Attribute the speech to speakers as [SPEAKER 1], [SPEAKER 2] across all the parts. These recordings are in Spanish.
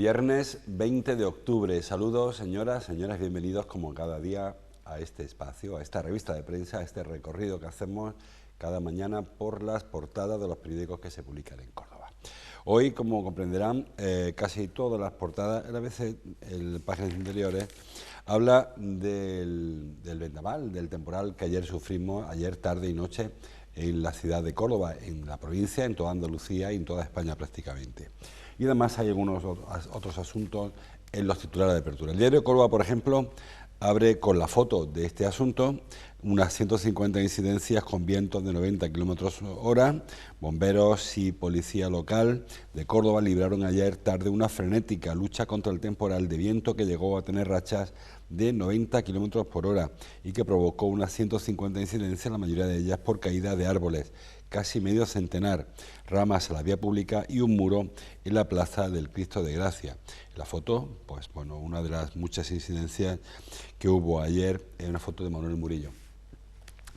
[SPEAKER 1] Viernes 20 de octubre. Saludos, señoras, señores, bienvenidos como cada día a este espacio, a esta revista de prensa, a este recorrido que hacemos cada mañana por las portadas de los periódicos que se publican en Córdoba. Hoy, como comprenderán, casi todas las portadas, a veces en páginas interiores, habla del vendaval, del temporal que ayer sufrimos, ayer tarde y noche, en la ciudad de Córdoba, en la provincia, en toda Andalucía y en toda España prácticamente. Y además hay algunos otros asuntos en los titulares de apertura. El diario de Córdoba, por ejemplo, abre con la foto de este asunto, unas 150 incidencias con vientos de 90 km/h. Bomberos y policía local de Córdoba libraron ayer tarde una frenética lucha contra el temporal de viento que llegó a tener rachas de 90 km/h y que provocó unas 150 incidencias, la mayoría de ellas por caída de árboles, casi medio centenar, ramas a la vía pública y un muro en la plaza del Cristo de Gracia. En la foto, pues bueno, una de las muchas incidencias que hubo ayer es una foto de Manuel Murillo.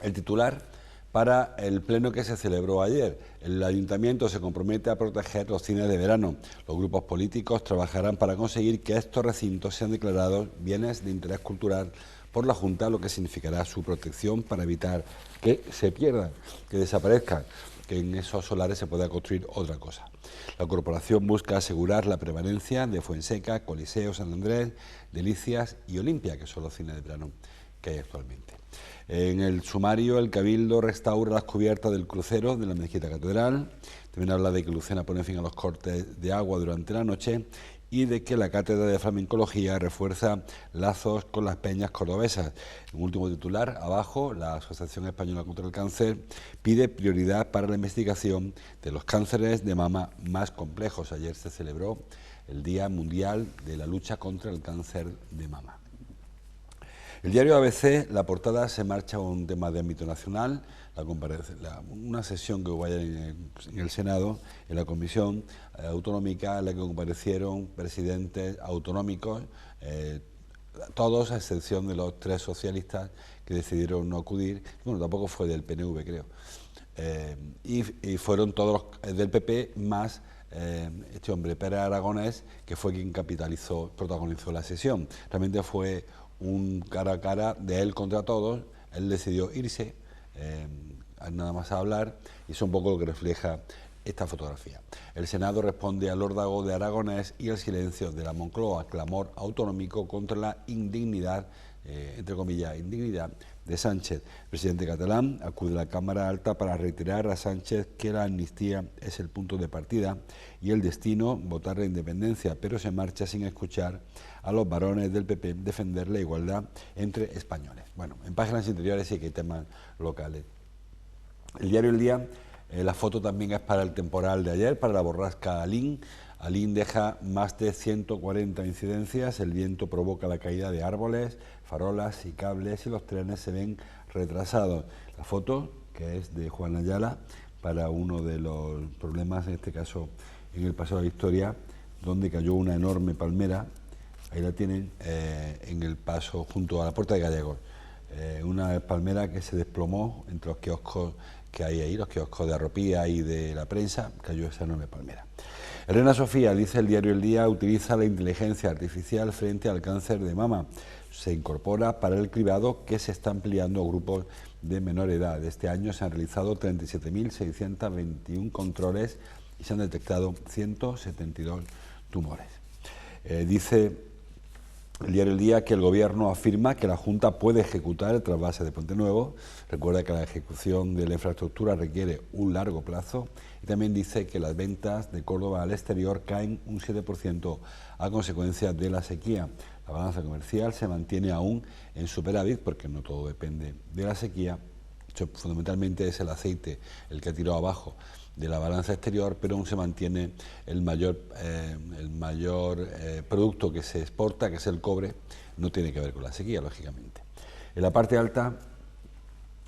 [SPEAKER 1] El titular para el pleno que se celebró ayer. El ayuntamiento se compromete a proteger los cines de verano. Los grupos políticos trabajarán para conseguir que estos recintos sean declarados bienes de interés cultural por la Junta, lo que significará su protección para evitar que se pierdan, que desaparezcan, que en esos solares se pueda construir otra cosa. La corporación busca asegurar la prevalencia de Fuenseca, Coliseo, San Andrés, Delicias y Olimpia, que son los cines de verano que hay actualmente. En el sumario, el Cabildo restaura las cubiertas del crucero de la Mezquita Catedral. También habla de que Lucena pone fin a los cortes de agua durante la noche y de que la Cátedra de Flamencología refuerza lazos con las peñas cordobesas. Un último titular, abajo, la Asociación Española contra el Cáncer pide prioridad para la investigación de los cánceres de mama más complejos. Ayer se celebró el Día Mundial de la Lucha contra el Cáncer de Mama. El diario ABC, la portada se marcha a un tema de ámbito nacional, una sesión que hubo ayer en el Senado, en la Comisión Autonómica, en la que comparecieron presidentes autonómicos, todos a excepción de los 3 socialistas que decidieron no acudir. Bueno, tampoco fue del PNV, creo. Y fueron todos los del PP más este hombre, Pérez Aragonés, que fue quien protagonizó la sesión. Realmente fue un cara a cara de él contra todos. Él decidió irse, nada más a hablar, y eso es un poco lo que refleja esta fotografía. El Senado responde al órdago de Aragonés y el silencio de la Moncloa, clamor autonómico contra la indignidad, entre comillas, indignidad de Sánchez. El presidente catalán acude a la Cámara Alta para reiterar a Sánchez que la amnistía es el punto de partida y el destino, votar la independencia, pero se marcha sin escuchar a los varones del PP defender la igualdad entre españoles. Bueno, en páginas interiores sí que hay temas locales. El diario El Día, la foto también es para el temporal de ayer, para la borrasca Alín. Alín deja más de 140 incidencias, el viento provoca la caída de árboles, farolas y cables y los trenes se ven retrasados. La foto, que es de Juan Ayala, para uno de los problemas, en este caso en el Paseo de la Victoria, donde cayó una enorme palmera. Ahí la tienen, en el paso junto a la Puerta de Gallegos. Una palmera que se desplomó entre los kioscos que hay ahí, los kioscos de Arropía y de la prensa, cayó esa enorme palmera. Reina Sofía, dice el diario El Día, utiliza la inteligencia artificial frente al cáncer de mama. Se incorpora para el cribado que se está ampliando a grupos de menor edad. Este año se han realizado 37.621 controles y se han detectado 172 tumores. Dice el diario El Día que el Gobierno afirma que la Junta puede ejecutar el trasvase de Puente Nuevo. Recuerda que la ejecución de la infraestructura requiere un largo plazo. Y también dice que las ventas de Córdoba al exterior caen un 7% a consecuencia de la sequía. La balanza comercial se mantiene aún en superávit porque no todo depende de la sequía. Fundamentalmente es el aceite el que ha tirado abajo de la balanza exterior, pero aún se mantiene el mayor producto que se exporta, que es el cobre. No tiene que ver con la sequía, lógicamente. En la parte alta,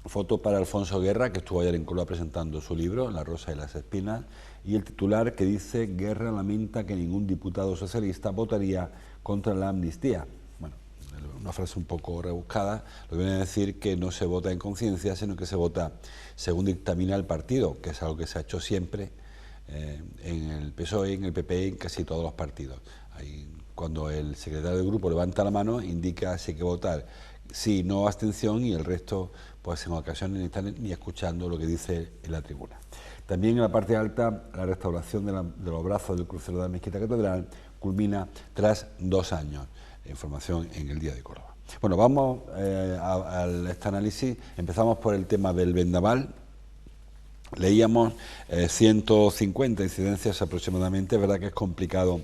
[SPEAKER 1] foto para Alfonso Guerra, que estuvo ayer en Córdoba presentando su libro, La rosa y las espinas, y el titular que dice: Guerra lamenta que ningún diputado socialista votaría contra la amnistía. Bueno, una frase un poco rebuscada, lo que viene a decir que no se vota en conciencia, sino que se vota según dictamina el partido, que es algo que se ha hecho siempre en el PSOE, en el PP y en casi todos los partidos. Cuando el secretario del grupo levanta la mano, indica si hay que votar sí, no, abstención, y el resto, pues en ocasiones ni están ni escuchando lo que dice en la tribuna. También en la parte alta, la restauración de los brazos del crucero de la Mezquita Catedral culmina tras 2 años. Información en el Día de Córdoba. Bueno, vamos a este análisis. Empezamos por el tema del vendaval. Leíamos 150 incidencias aproximadamente. Es verdad que es complicado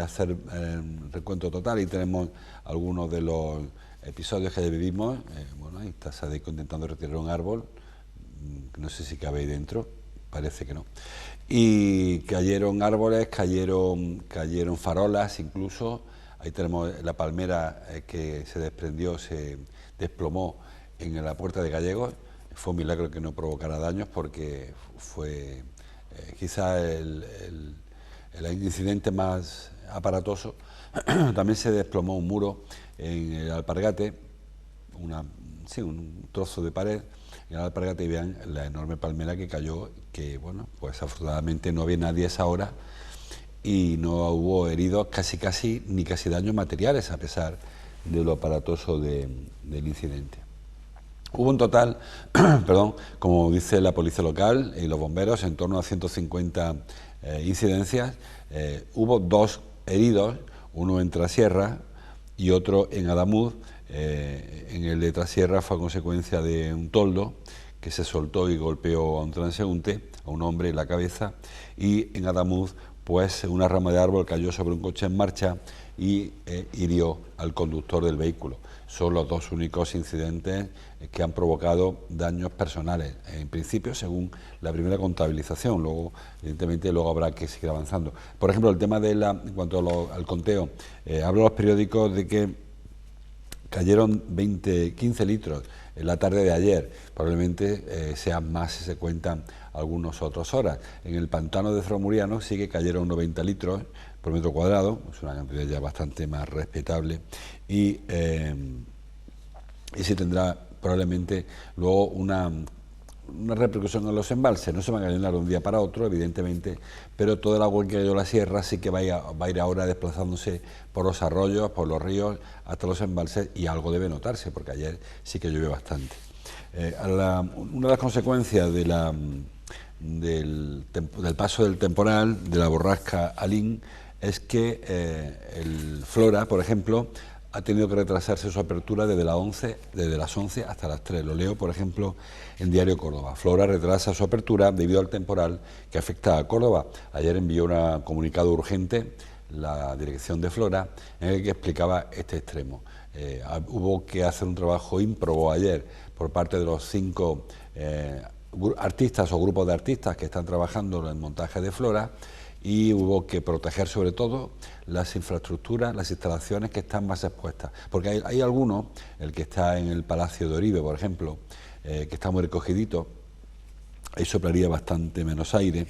[SPEAKER 1] hacer el recuento total, y tenemos algunos de los episodios que vivimos. Bueno, ahí está Sadeco intentando retirar un árbol, no sé si cabe ahí dentro, parece que no. Y cayeron árboles, cayeron farolas incluso. Ahí tenemos la palmera que se desprendió, se desplomó en la Puerta de Gallegos. Fue un milagro que no provocara daños, porque fue quizá el incidente más aparatoso. También se desplomó un muro en el Alpargate, un trozo de pared en el Alpargate, y vean la enorme palmera que cayó, que bueno, pues afortunadamente no había nadie a esa hora y no hubo heridos ni casi daños materiales, a pesar de lo aparatoso del incidente. Hubo un total, como dice la policía local y los bomberos, en torno a 150 incidencias. Hubo 2 heridos, uno en Trasierra y otro en Adamuz. En el de Trasierra fue a consecuencia de un toldo que se soltó y golpeó a un transeúnte, a un hombre en la cabeza, y en Adamuz, pues una rama de árbol cayó sobre un coche en marcha y hirió al conductor del vehículo. Son los 2 únicos incidentes que han provocado daños personales, en principio, según la primera contabilización. Luego, evidentemente, habrá que seguir avanzando. Por ejemplo, el tema en cuanto al conteo, hablan los periódicos de que cayeron 15 litros en la tarde de ayer. Probablemente sean más si se cuentan algunas otras horas. En el pantano de Framuriano sí que cayeron 90 litros por metro cuadrado, es una cantidad ya bastante más respetable, y sí tendrá probablemente luego una repercusión en los embalses. No se van a llenar de un día para otro, evidentemente, pero todo el agua que cayó a la sierra sí que va a ir ahora desplazándose por los arroyos, por los ríos, hasta los embalses, y algo debe notarse, porque ayer sí que llovió bastante. Una de las consecuencias del paso del temporal, de la borrasca Alín, es que el Flora, por ejemplo, ha tenido que retrasarse su apertura desde las 11 hasta las 3. Lo leo, por ejemplo, en Diario Córdoba. Flora retrasa su apertura debido al temporal que afecta a Córdoba. Ayer envió un comunicado urgente la dirección de Flora, en el que explicaba este extremo. Hubo que hacer un trabajo ímprobo ayer por parte de los 5 artistas o grupos de artistas que están trabajando en el montaje de Flora, y hubo que proteger sobre todo las infraestructuras, las instalaciones que están más expuestas, porque hay algunos, el que está en el Palacio de Oribe, por ejemplo, que está muy recogidito, ahí soplaría bastante menos aire,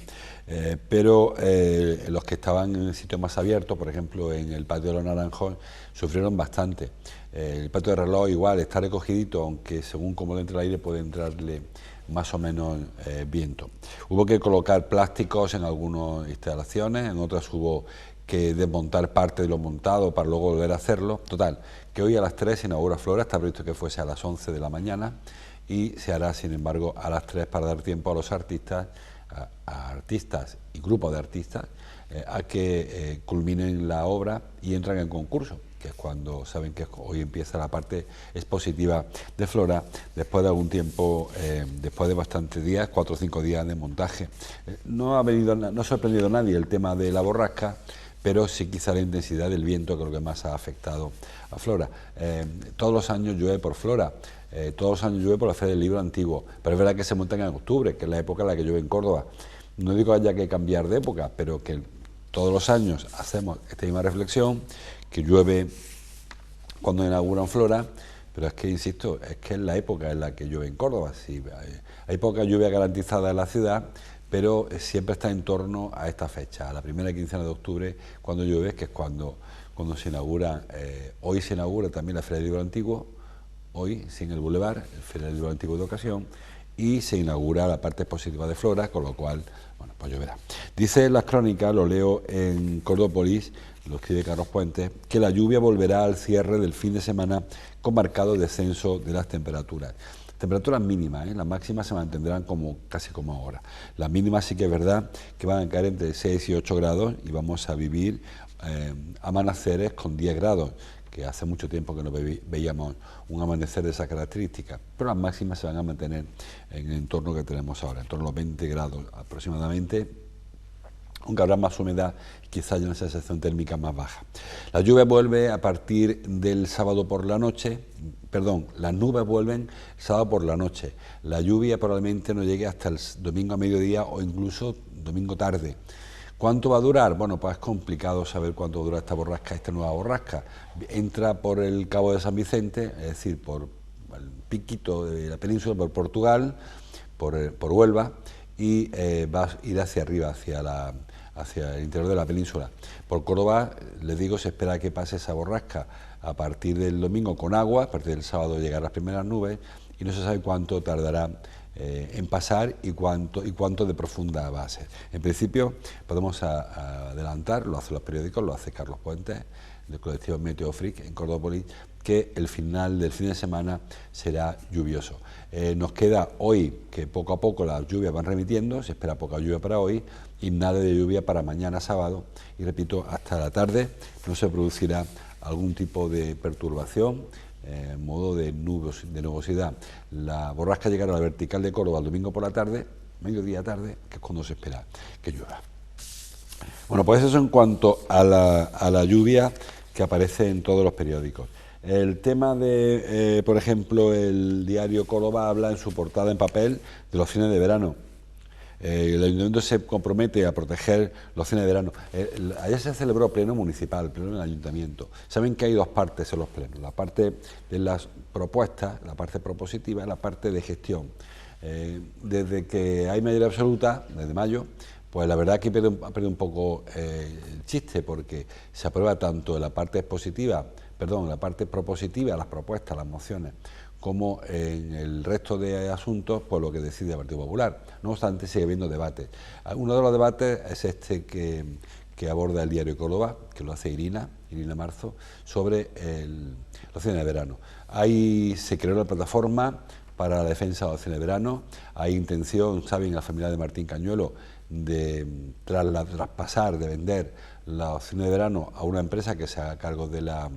[SPEAKER 1] pero los que estaban en sitios más abiertos, por ejemplo en el Patio de los Naranjos, sufrieron bastante. El Patio de Reloj igual está recogidito, aunque según cómo le entre el aire puede entrarle más o menos viento. Hubo que colocar plásticos en algunas instalaciones, en otras hubo que desmontar parte de lo montado para luego volver a hacerlo. Total, que hoy a las 3 se inaugura Flora, está previsto que fuese a las 11 de la mañana, y se hará, sin embargo, a las 3 para dar tiempo a los artistas, a artistas y grupos de artistas, a que culminen la obra y entran en concurso, que es cuando saben que hoy empieza la parte expositiva de Flora, después de algún tiempo, después de bastantes días, 4 o 5 días de montaje. No ha sorprendido a nadie el tema de la borrasca, pero sí quizá la intensidad del viento, que es lo que más ha afectado a Flora. Todos los años llueve por Flora, todos los años llueve por la Feria del Libro Antiguo, pero es verdad que se montan en octubre, que es la época en la que llueve en Córdoba. No digo que haya que cambiar de época, pero que todos los años hacemos esta misma reflexión, que llueve cuando inauguran Flora, pero es que, insisto, es que es la época en la que llueve en Córdoba. Sí, hay poca lluvia garantizada en la ciudad, pero siempre está en torno a esta fecha, a la primera quincena de octubre, cuando llueve, que es cuando se inaugura. Hoy se inaugura también la Feria del Libro Antiguo, hoy sin el Boulevard, el Feria del Libro Antiguo de ocasión, y se inaugura la parte expositiva de Flora, con lo cual, bueno, pues lloverá. Dice las crónicas, lo leo en Cordópolis, lo escribe Carlos Puentes, que la lluvia volverá al cierre del fin de semana con marcado descenso de las temperaturas. Temperaturas mínimas, las máximas se mantendrán casi como ahora. Las mínimas sí que es verdad que van a caer entre 6 y 8 grados y vamos a vivir amaneceres con 10 grados, que hace mucho tiempo que no veíamos un amanecer de esas características, pero las máximas se van a mantener en el entorno que tenemos ahora, en torno a los 20 grados aproximadamente, aunque habrá más humedad, quizás haya una sensación térmica más baja. La lluvia vuelve a partir del sábado por la noche, las nubes vuelven el sábado por la noche. La lluvia probablemente no llegue hasta el domingo a mediodía o incluso domingo tarde. ¿Cuánto va a durar? Bueno, pues es complicado saber cuánto dura esta nueva borrasca. Entra por el Cabo de San Vicente, es decir, por el piquito de la península, por Portugal, por Huelva, y va a ir hacia arriba, hacia el interior de la península. Por Córdoba, les digo, se espera que pase esa borrasca a partir del domingo con agua, a partir del sábado llegar las primeras nubes, y no se sabe cuánto tardará en pasar y cuánto de profunda va a ser. En principio podemos adelantar, lo hacen los periódicos, lo hace Carlos Puentes, del colectivo Meteofreak en Cordópolis, que el final del fin de semana será lluvioso. Nos queda hoy que poco a poco las lluvias van remitiendo, se espera poca lluvia para hoy y nada de lluvia para mañana sábado, y repito, hasta la tarde no se producirá algún tipo de perturbación en modo de nubosidad. La borrasca llegará a la vertical de Córdoba el domingo por la tarde, mediodía tarde, que es cuando se espera que llueva. Bueno, pues eso en cuanto a la lluvia que aparece en todos los periódicos. El tema de, por ejemplo, el diario Córdoba habla en su portada en papel de los cines de verano. El ayuntamiento se compromete a proteger los cines de verano. Ayer se celebró pleno municipal, pleno del ayuntamiento. Saben que hay dos partes en los plenos, la parte de las propuestas, la parte propositiva y la parte de gestión. Desde que hay mayoría absoluta, desde mayo, pues la verdad que ha perdido un poco el chiste, porque se aprueba tanto la parte la parte propositiva, las propuestas, las mociones, como en el resto de asuntos, pues lo que decide el Partido Popular. No obstante, sigue habiendo debate. Uno de los debates es este que aborda el diario Córdoba, que lo hace Irina Marzo, sobre los cines de verano. Ahí se creó la plataforma para la defensa de los cines de verano. Hay intención, saben, la familia de Martín Cañuelo, de traspasar, de vender los cines de verano a una empresa que se haga cargo de la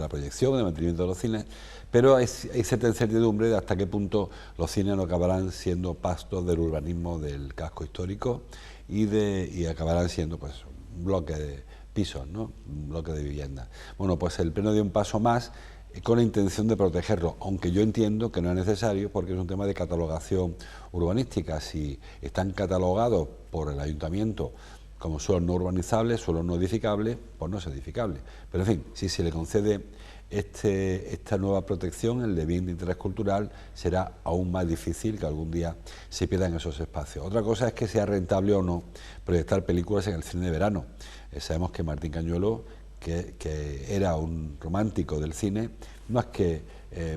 [SPEAKER 1] proyección, del mantenimiento de los cines, pero hay cierta incertidumbre de hasta qué punto los cines no acabarán siendo pastos del urbanismo del casco histórico y acabarán siendo pues un bloque de pisos, ¿no? Un bloque de viviendas. Bueno, pues el Pleno dio un paso más con la intención de protegerlo, aunque yo entiendo que no es necesario porque es un tema de catalogación urbanística. Si están catalogados por el ayuntamiento como suelos no urbanizables, suelos no edificables, pues no es edificable. Pero en fin, si se le concede esta nueva protección, el de bien de interés cultural, será aún más difícil que algún día se pierdan esos espacios. Otra cosa es que sea rentable o no proyectar películas en el cine de verano. Sabemos que Martín Cañuelo, que era un romántico del cine, no es que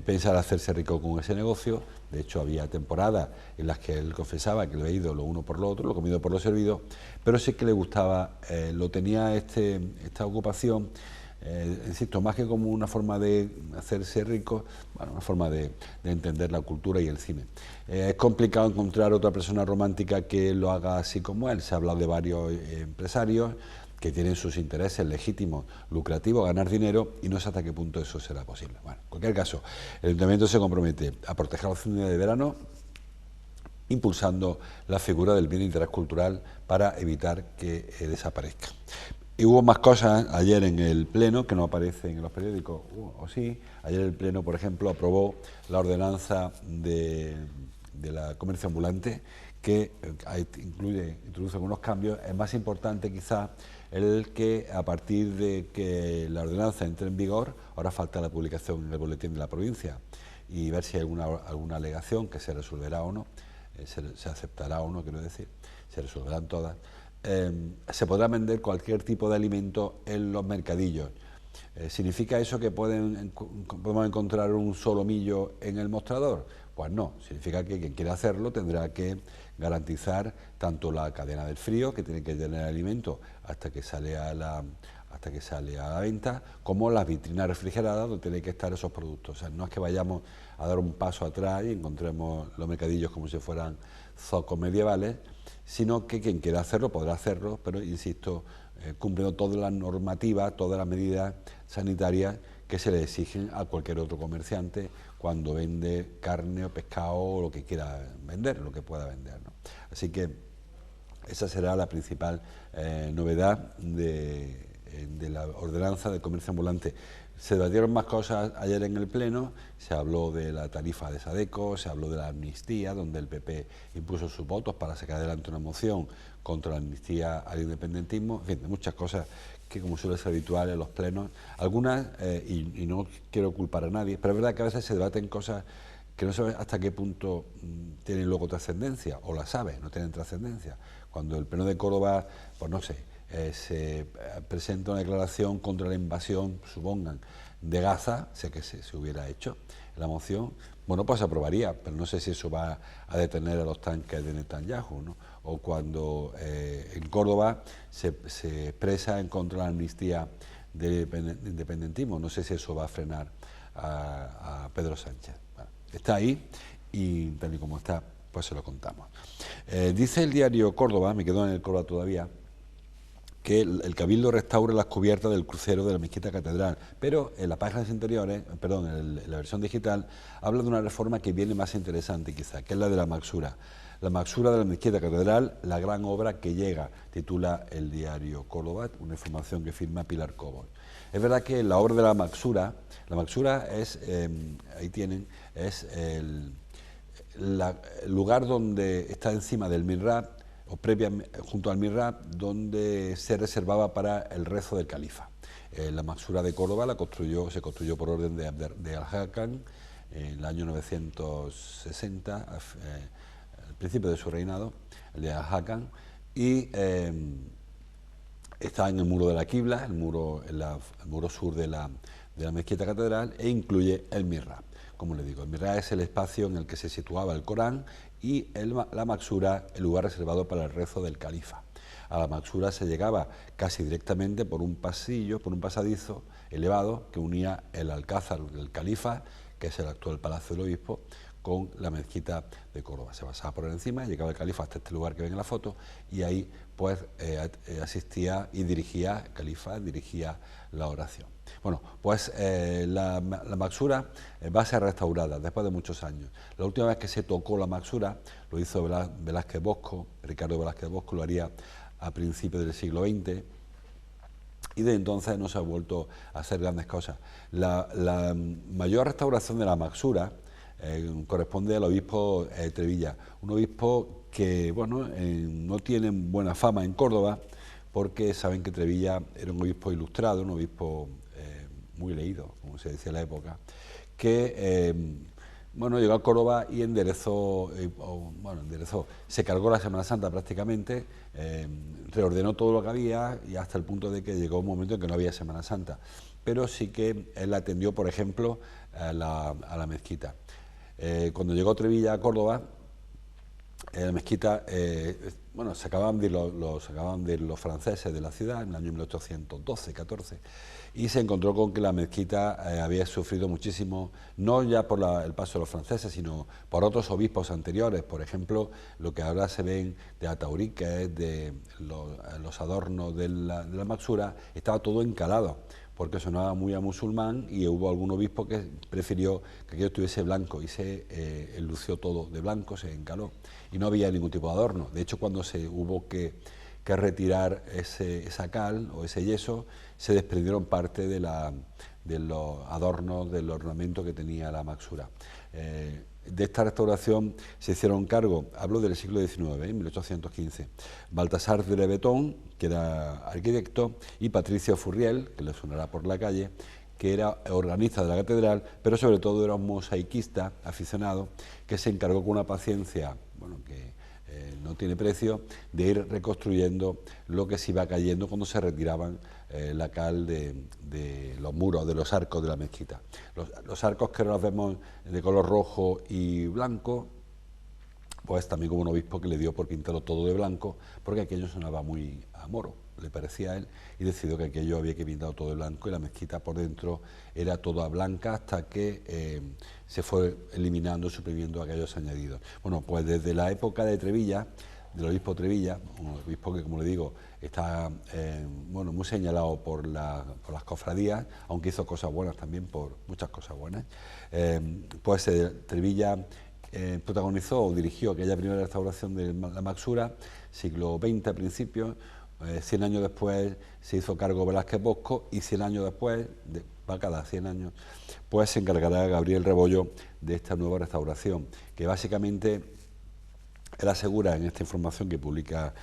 [SPEAKER 1] pensara hacerse rico con ese negocio. De hecho, había temporadas en las que él confesaba que lo había ido lo uno por lo otro, lo comido por lo servido, pero sí que le gustaba, lo tenía esta ocupación, insisto, más que como una forma de hacerse rico, bueno, una forma de entender la cultura y el cine. Es complicado encontrar otra persona romántica que lo haga así como él. Se ha hablado de varios empresarios que tienen sus intereses legítimos, lucrativos, ganar dinero, y no sé hasta qué punto eso será posible. Bueno, en cualquier caso, el ayuntamiento se compromete a proteger los cines de verano, impulsando la figura del bien de interés cultural para evitar que desaparezca. Y hubo más cosas ayer en el Pleno que no aparecen en los periódicos, o sí. Ayer el Pleno, por ejemplo, aprobó la ordenanza de la comercio ambulante, que introduce algunos cambios. Es más importante quizás el que a partir de que la ordenanza entre en vigor, ahora falta la publicación en el boletín de la provincia y ver si hay alguna alegación que se resolverá o no, se aceptará o no, quiero decir, se resolverán todas. Se podrá vender cualquier tipo de alimento en los mercadillos. ¿Significa eso que podemos encontrar un solomillo en el mostrador? Pues no, significa que quien quiera hacerlo tendrá que garantizar tanto la cadena del frío, que tiene que tener el alimento hasta que sale a la venta, como las vitrinas refrigeradas donde tienen que estar esos productos. O sea, no es que vayamos a dar un paso atrás y encontremos los mercadillos como si fueran zocos medievales, sino que quien quiera hacerlo podrá hacerlo, pero insisto, cumpliendo todas las normativas, todas las medidas sanitarias que se le exigen a cualquier otro comerciante cuando vende carne o pescado o lo que quiera vender, lo que pueda vender, ¿no? Así que esa será la principal novedad de la ordenanza de comercio ambulante. Se debatieron más cosas ayer en el Pleno, se habló de la tarifa de Sadeco, se habló de la amnistía, donde el PP impuso sus votos para sacar adelante una moción contra la amnistía al independentismo, en fin, de muchas cosas que, como suele ser habitual en los plenos, algunas, y no quiero culpar a nadie, pero es verdad que a veces se debaten cosas que no sabes hasta qué punto tienen luego trascendencia, o la sabes, no tienen trascendencia. Cuando el Pleno de Córdoba, pues no sé, se presenta una declaración contra la invasión, supongan, de Gaza, sé que se hubiera hecho la moción, bueno, pues se aprobaría, pero no sé si eso va a detener a los tanques de Netanyahu, ¿no? O cuando en Córdoba se expresa en contra de la amnistía del independentismo, no sé si eso va a frenar a Pedro Sánchez. Bueno, está ahí y tal y como está, pues se lo contamos. Dice el diario Córdoba, me quedo en el Córdoba todavía, que el Cabildo restaure las cubiertas del crucero de la Mezquita Catedral, pero en las páginas interiores, perdón, en la versión digital, habla de una reforma que viene más interesante quizá, que es la de la Maxura. La Maxura de la Mezquita Catedral, la gran obra que llega, titula el diario Córdoba, una información que firma Pilar Cobos. Es verdad que la obra de la Maxura es, ahí tienen, es el lugar donde está encima del mihrab, o junto al mihrab, donde se reservaba para el rezo del califa. La Maxura de Córdoba se construyó por orden de Al-Hakam en el año 960, al principio de su reinado, el de Al-Hakam, y está en el muro de la Qibla, el muro sur de la mezquita catedral, e incluye el mihrab. Como le digo, el mihrab es el espacio en el que se situaba el Corán y la Maxura, el lugar reservado para el rezo del califa. A la Maxura se llegaba casi directamente por un pasadizo elevado que unía el Alcázar del Califa, que es el actual Palacio del Obispo, con la mezquita de Córdoba. Se pasaba por encima, llegaba el califa hasta este lugar que ven en la foto y ahí pues asistía y dirigía, el califa dirigía la oración. Bueno, pues la Maxura va a ser restaurada después de muchos años. La última vez que se tocó la Maxura lo hizo Velázquez Bosco, Ricardo Velázquez Bosco lo haría a principios del siglo XX, y de entonces no se ha vuelto a hacer grandes cosas. La mayor restauración de la Maxura corresponde al obispo Trevilla, un obispo que bueno, no tiene buena fama en Córdoba, porque saben que Trevilla era un obispo ilustrado, un obispo muy leído, como se decía en la época, que bueno, llegó a Córdoba y enderezó, se cargó la Semana Santa prácticamente, reordenó todo lo que había y hasta el punto de que llegó un momento en que no había Semana Santa. Pero sí que él atendió, por ejemplo, a la mezquita. Cuando llegó Trevilla a Córdoba, la mezquita, se acababan de ir los franceses de la ciudad en el año 1812-14, y se encontró con que la mezquita había sufrido muchísimo, no ya por el paso de los franceses, sino por otros obispos anteriores. Por ejemplo, lo que ahora se ven de atauriques, de los adornos de la Maxura, estaba todo encalado, porque sonaba muy a musulmán, y hubo algún obispo que prefirió que aquello estuviese blanco y se enlució todo de blanco, se encaló y no había ningún tipo de adorno. De hecho, cuando se hubo que retirar esa cal o ese yeso, se desprendieron parte de los adornos, del ornamento que tenía la Maxura. De esta restauración se hicieron cargo, hablo del siglo XIX, en 1815, Baltasar de Lebetón, que era arquitecto, y Patricio Furriel, que le sonará por la calle, que era organista de la catedral, pero sobre todo era un mosaiquista aficionado, que se encargó con una paciencia, que no tiene precio, de ir reconstruyendo lo que se iba cayendo cuando se retiraban la cal de los muros, de los arcos de la mezquita. Los arcos que ahora los vemos de color rojo y blanco, pues también como un obispo que le dio por pintarlo todo de blanco, porque aquello sonaba muy a moro, le parecía a él, y decidió que aquello había que pintarlo todo de blanco, y la mezquita por dentro era toda blanca hasta que se fue eliminando, suprimiendo aquellos añadidos. Bueno, pues desde la época de Trevilla, del obispo Trevilla, un obispo que, como le digo, está bueno, muy señalado por las cofradías, aunque hizo cosas buenas también, por muchas cosas buenas, pues Trevilla protagonizó o dirigió aquella primera restauración de la Maxura, siglo XX a principios. 100 años después se hizo cargo Velázquez Bosco, y 100 años después, cada 100 años, pues se encargará Gabriel Rebollo de esta nueva restauración, que básicamente él asegura en esta información que publica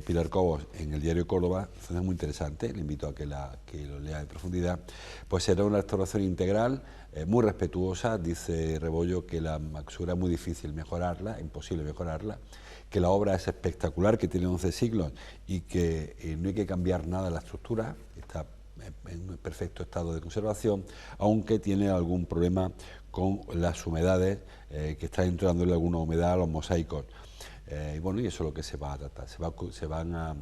[SPEAKER 1] Pilar Cobos en el diario Córdoba, es muy interesante, le invito a que lo lea en profundidad, pues será una restauración integral, muy respetuosa. Dice Rebollo que la Maxura es muy difícil mejorarla, imposible mejorarla, que la obra es espectacular, que tiene 11 siglos y que no hay que cambiar nada de la estructura, está en un perfecto estado de conservación, aunque tiene algún problema con las humedades, que está entrándole alguna humedad a los mosaicos. Y bueno, y eso es lo que se va a tratar. Se van a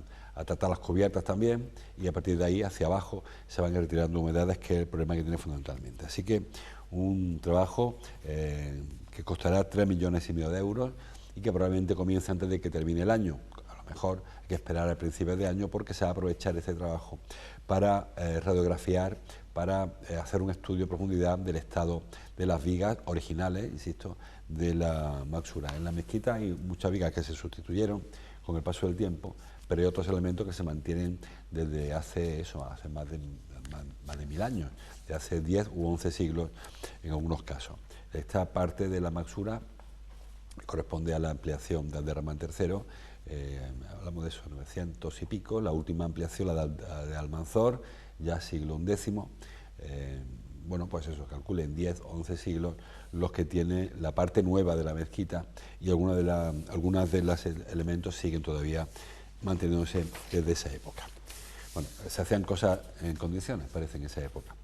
[SPEAKER 1] tratar las cubiertas también, y a partir de ahí hacia abajo se van retirando humedades, que es el problema que tiene fundamentalmente. Así que un trabajo que costará 3,5 millones de euros y que probablemente comience antes de que termine el año. A lo mejor hay que esperar al principio de año, porque se va a aprovechar este trabajo para radiografiar, para hacer un estudio de profundidad del estado de las vigas originales, insisto, de la Maxura. En la mezquita hay muchas vigas que se sustituyeron con el paso del tiempo, pero hay otros elementos que se mantienen desde hace más de 1000 años, de hace 10 u 11 siglos en algunos casos. Esta parte de la Maxura corresponde a la ampliación de Abderramán III, hablamos de eso, 900 y pico, la última ampliación, la de Almanzor, ya siglo XI. Bueno, pues eso, calculen 10 o 11 siglos los que tiene la parte nueva de la mezquita, y algunas de los elementos siguen todavía manteniéndose desde esa época. Bueno, se hacían cosas en condiciones, parece, en esa época.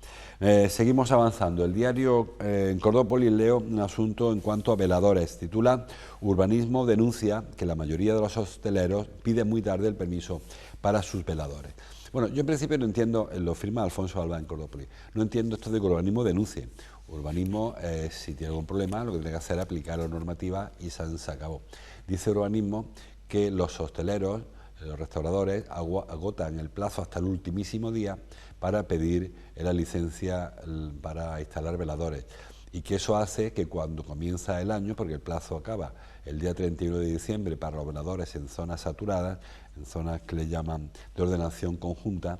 [SPEAKER 1] Seguimos avanzando. El diario en Cordópolis leo un asunto en cuanto a veladores. Titula: Urbanismo denuncia que la mayoría de los hosteleros piden muy tarde el permiso para sus veladores. Bueno, yo en principio no entiendo, lo firma Alfonso Alba en Cordópolis, no entiendo esto de que urbanismo denuncie. Urbanismo, si tiene algún problema, lo que tiene que hacer es aplicar la normativa y se acabó. Dice urbanismo que los hosteleros, los restauradores, agotan el plazo hasta el ultimísimo día para pedir la licencia para instalar veladores, y que eso hace que cuando comienza el año, porque el plazo acaba el día 31 de diciembre para los veladores en zonas saturadas, en zonas que le llaman de ordenación conjunta,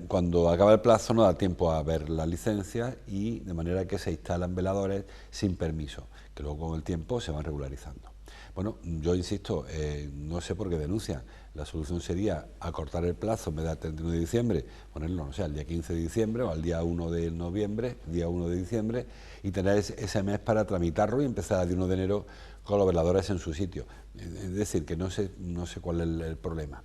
[SPEAKER 1] cuando acaba el plazo no da tiempo a ver la licencia, y de manera que se instalan veladores sin permiso, que luego con el tiempo se van regularizando. Bueno, yo insisto, no sé por qué denuncian. La solución sería acortar el plazo en vez del 31 de diciembre, ponerlo, no sé, al día 15 de diciembre o al día 1 de noviembre, día 1 de diciembre, y tener ese mes para tramitarlo y empezar el 1 de enero con los veladores en su sitio. Es decir, que no sé cuál es el problema.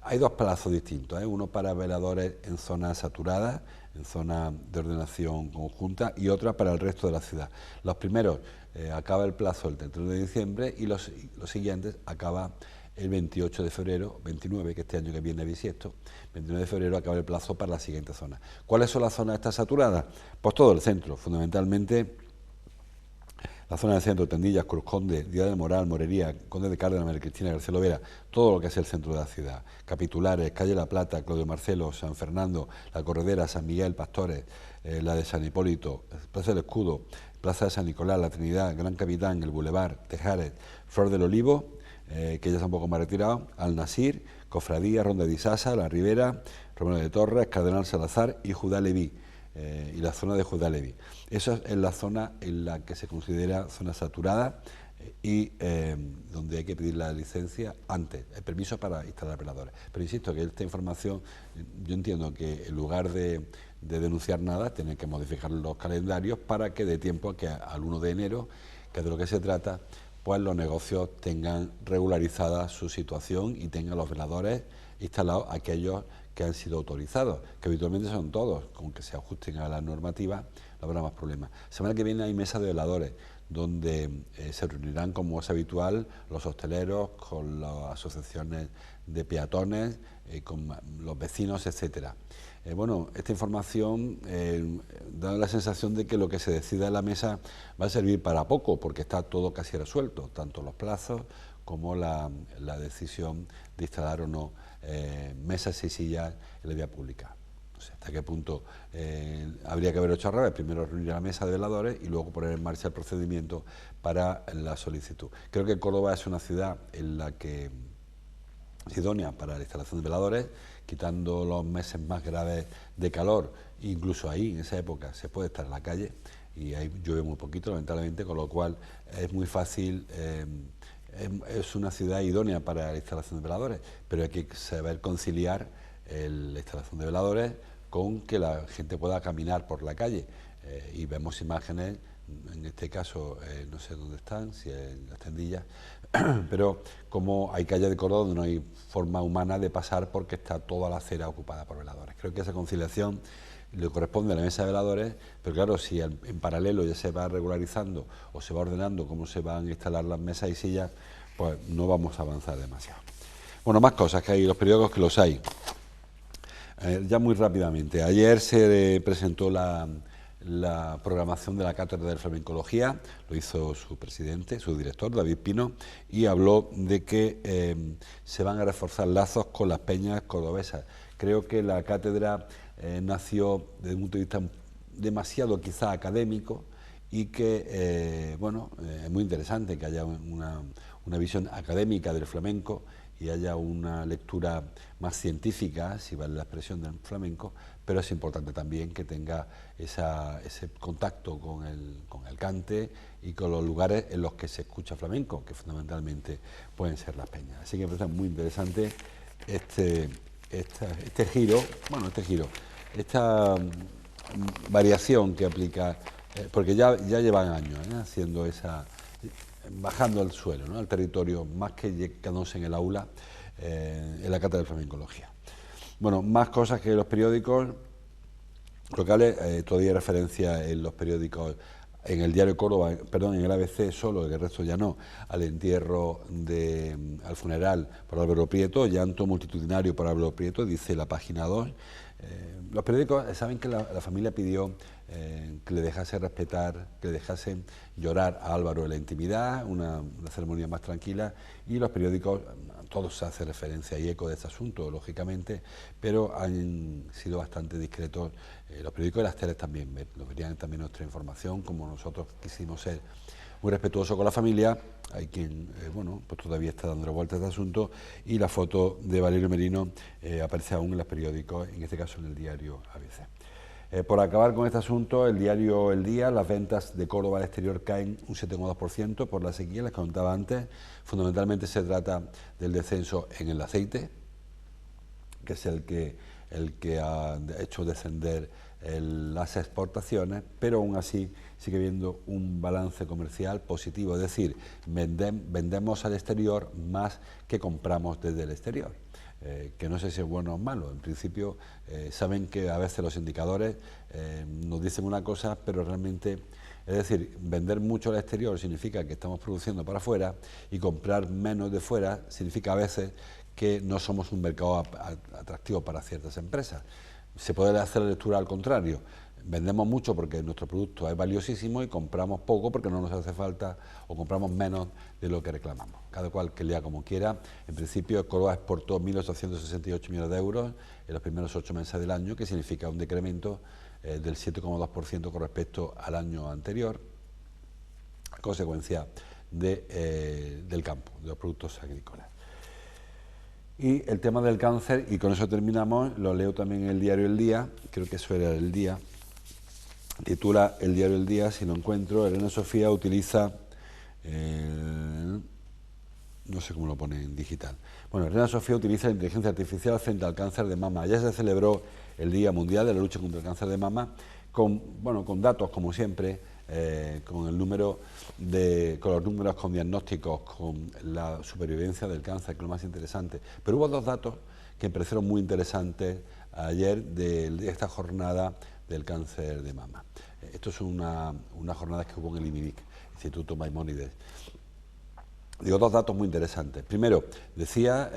[SPEAKER 1] Hay dos plazos distintos, uno para veladores en zonas saturadas, en zonas de ordenación conjunta, y otra para el resto de la ciudad. Los primeros acaba el plazo el 31 de diciembre, y los siguientes acaba el 28 de febrero, 29, que este año que viene bisiesto, 29 de febrero acaba el plazo para la siguiente zona. ¿Cuáles son las zonas estas saturadas? Pues todo el centro, fundamentalmente la zona del centro: Tendillas, Cruz Conde, Díaz del Moral, Morería, Conde de Cárdenas, María Cristina, García Lovera, todo lo que es el centro de la ciudad. Capitulares, Calle La Plata, Claudio Marcelo, San Fernando, La Corredera, San Miguel, Pastores, la de San Hipólito, Plaza del Escudo, Plaza de San Nicolás, La Trinidad, Gran Capitán, el Boulevard, Tejares, Flor del Olivo, que ya está un poco más retirado, Al-Nasir, Cofradía, Ronda de Isasa, La Ribera, Romero de Torres, Cardenal Salazar y Judá Leví. Y la zona de Judá Leví. Esa es la zona en la que se considera zona saturada, y donde hay que pedir la licencia antes, el permiso para instalar veladores. Pero insisto que esta información, yo entiendo que en lugar de denunciar nada, tienen que modificar los calendarios para que dé tiempo a que al 1 de enero, que es de lo que se trata, pues los negocios tengan regularizada su situación y tengan los veladores instalados aquellos que han sido autorizados, que habitualmente son todos, con que se ajusten a la normativa, no habrá más problemas. Semana que viene hay mesa de veladores, donde se reunirán, como es habitual, los hosteleros, con las asociaciones de peatones, con los vecinos, etcétera. Bueno, esta información da la sensación de que lo que se decida en la mesa va a servir para poco, porque está todo casi resuelto, tanto los plazos como la decisión de instalar o no mesas y sillas en la vía pública. No sé hasta qué punto habría que haber hecho al revés, primero reunir a la mesa de veladores y luego poner en marcha el procedimiento para la solicitud. Creo que Córdoba es una ciudad en la que es idónea para la instalación de veladores, quitando los meses más graves de calor, incluso ahí, en esa época, se puede estar en la calle y ahí llueve muy poquito, lamentablemente, con lo cual es muy fácil, es una ciudad idónea para la instalación de veladores, pero hay que saber conciliar la instalación de veladores con que la gente pueda caminar por la calle y vemos imágenes, en este caso no sé dónde están, si en las tendillas, pero como hay calles de Córdoba donde no hay forma humana de pasar porque está toda la acera ocupada por veladores. Creo que esa conciliación le corresponde a la mesa de veladores, pero claro, si en paralelo ya se va regularizando o se va ordenando cómo se van a instalar las mesas y sillas, pues no vamos a avanzar demasiado. Bueno, más cosas que hay, los periódicos que los hay. Ya muy rápidamente, ayer se presentó la programación de la Cátedra de Flamencología, lo hizo su presidente, su director, David Pino, y habló de que se van a reforzar lazos con las peñas cordobesas. Creo que la cátedra nació desde un punto de vista demasiado quizá académico y que, bueno, es muy interesante que haya una visión académica del flamenco y haya una lectura más científica, si vale la expresión, del flamenco, pero es importante también que tenga ese contacto con el cante y con los lugares en los que se escucha flamenco, que fundamentalmente pueden ser las peñas. Así que me parece muy interesante este giro, esta variación que aplica, porque ya llevan años haciendo bajando al suelo, ¿no?, al territorio, más que quedándose en el aula, en la cátedra de flamencología. Bueno, más cosas que los periódicos locales, todavía hay referencia en los periódicos, en el diario Córdoba, perdón, en el ABC solo, el resto ya no, al entierro al funeral por Álvaro Prieto, llanto multitudinario por Álvaro Prieto, dice la página 2. Los periódicos saben que la familia pidió que le dejase respetar, que le dejasen llorar a Álvaro en la intimidad, una ceremonia más tranquila, y los periódicos, todos se hace referencia y eco de este asunto, lógicamente, pero han sido bastante discretos. Los periódicos y las teles también lo verían también nuestra información, como nosotros quisimos ser muy respetuosos con la familia. Hay quien, bueno, pues todavía está dando vueltas a este asunto, y la foto de Valerio Merino aparece aún en los periódicos, en este caso en el diario ABC. Por acabar con este asunto, el diario El Día, las ventas de Córdoba al exterior caen un 7,2% por la sequía, les comentaba antes. Fundamentalmente se trata del descenso en el aceite, que es el que ha hecho descender las exportaciones, pero aún así sigue habiendo un balance comercial positivo, es decir, vendemos al exterior más que compramos desde el exterior. Que no sé si es bueno o malo. En principio saben que a veces los indicadores nos dicen una cosa, pero realmente, es decir, vender mucho al exterior significa que estamos produciendo para afuera, y comprar menos de fuera significa a veces que no somos un mercado atractivo para ciertas empresas. Se puede hacer la lectura al contrario. Vendemos mucho porque nuestro producto es valiosísimo y compramos poco porque no nos hace falta, o compramos menos de lo que reclamamos. Cada cual que lea como quiera. En principio, Córdoba exportó 1.868 millones de euros en los primeros 8 meses del año, que significa un decremento del 7,2% con respecto al año anterior, a consecuencia del campo, de los productos agrícolas. Y el tema del cáncer, y con eso terminamos, lo leo también en el diario El Día, creo que eso era El Día. Titula el diario El Día, si lo encuentro, Elena Sofía utiliza, no sé cómo lo pone en digital. Bueno, Elena Sofía utiliza la inteligencia artificial frente al cáncer de mama. Ya se celebró el Día Mundial de la Lucha contra el Cáncer de Mama, con datos, como siempre, con los números con diagnósticos, con la supervivencia del cáncer, que es lo más interesante. Pero hubo dos datos que me parecieron muy interesantes ayer de esta jornada del cáncer de mama. Esto es una jornada que hubo en el IMIBIC, Instituto Maimónides. Digo, dos datos muy interesantes. Primero, decía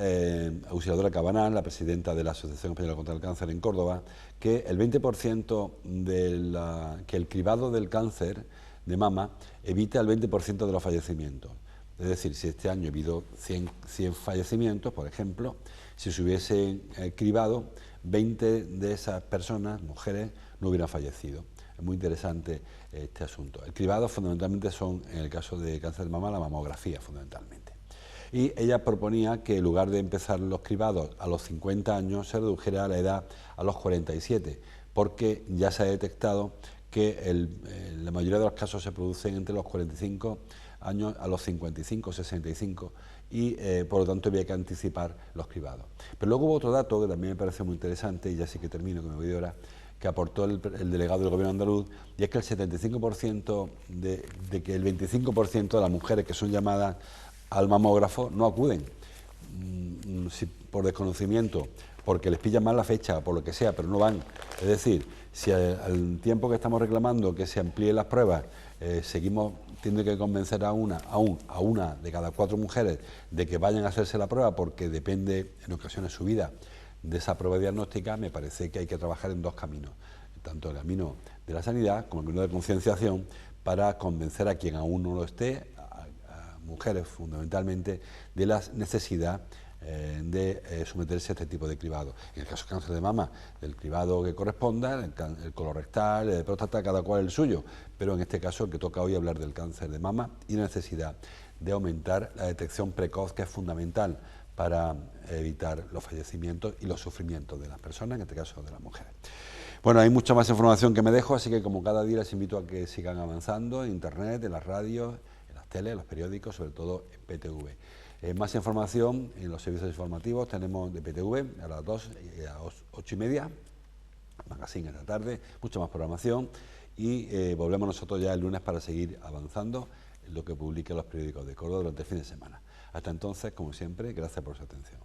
[SPEAKER 1] Auxiliadora Cabanal, la presidenta de la Asociación Española contra el Cáncer en Córdoba, que el 20% que el cribado del cáncer de mama evita el 20% de los fallecimientos. Es decir, si este año ha habido 100 fallecimientos, por ejemplo, si se hubiesen cribado, 20 de esas personas, mujeres, no hubieran fallecido. Es muy interesante este asunto. El cribado fundamentalmente son, en el caso de cáncer de mama, la mamografía fundamentalmente. Y ella proponía que en lugar de empezar los cribados a los 50 años, se redujera la edad a los 47, porque ya se ha detectado que la mayoría de los casos se producen entre los 45 años a los 55, 65, y por lo tanto había que anticipar los cribados. Pero luego hubo otro dato que también me parece muy interesante, y ya sí que termino, que me voy de hora, que aportó el delegado del Gobierno andaluz, y es que el 75% de que el 25% de las mujeres que son llamadas al mamógrafo no acuden, si por desconocimiento, porque les pilla mal la fecha, por lo que sea, pero no van. Es decir, si al tiempo que estamos reclamando que se amplíen las pruebas, seguimos teniendo que convencer a una de cada 4 mujeres de que vayan a hacerse la prueba, porque depende en ocasiones su vida de esa prueba diagnóstica, me parece que hay que trabajar en dos caminos, tanto el camino de la sanidad como el camino de concienciación, para convencer a quien aún no lo esté, a mujeres fundamentalmente, de la necesidad de someterse a este tipo de cribado. En el caso del cáncer de mama, del cribado que corresponda, el colorectal, el de próstata, cada cual el suyo, pero en este caso el que toca hoy hablar del cáncer de mama y la necesidad de aumentar la detección precoz, que es fundamental para evitar los fallecimientos y los sufrimientos de las personas, en este caso de las mujeres. Bueno, hay mucha más información que me dejo, así que como cada día les invito a que sigan avanzando en internet, en las radios, en las teles, en los periódicos, sobre todo en PTV. Más información en los servicios informativos tenemos de PTV a las 2 y a las 8:30, magazine en la tarde, mucha más programación, y volvemos nosotros ya el lunes para seguir avanzando en lo que publiquen los periódicos de Córdoba durante el fin de semana. Hasta entonces, como siempre, gracias por su atención.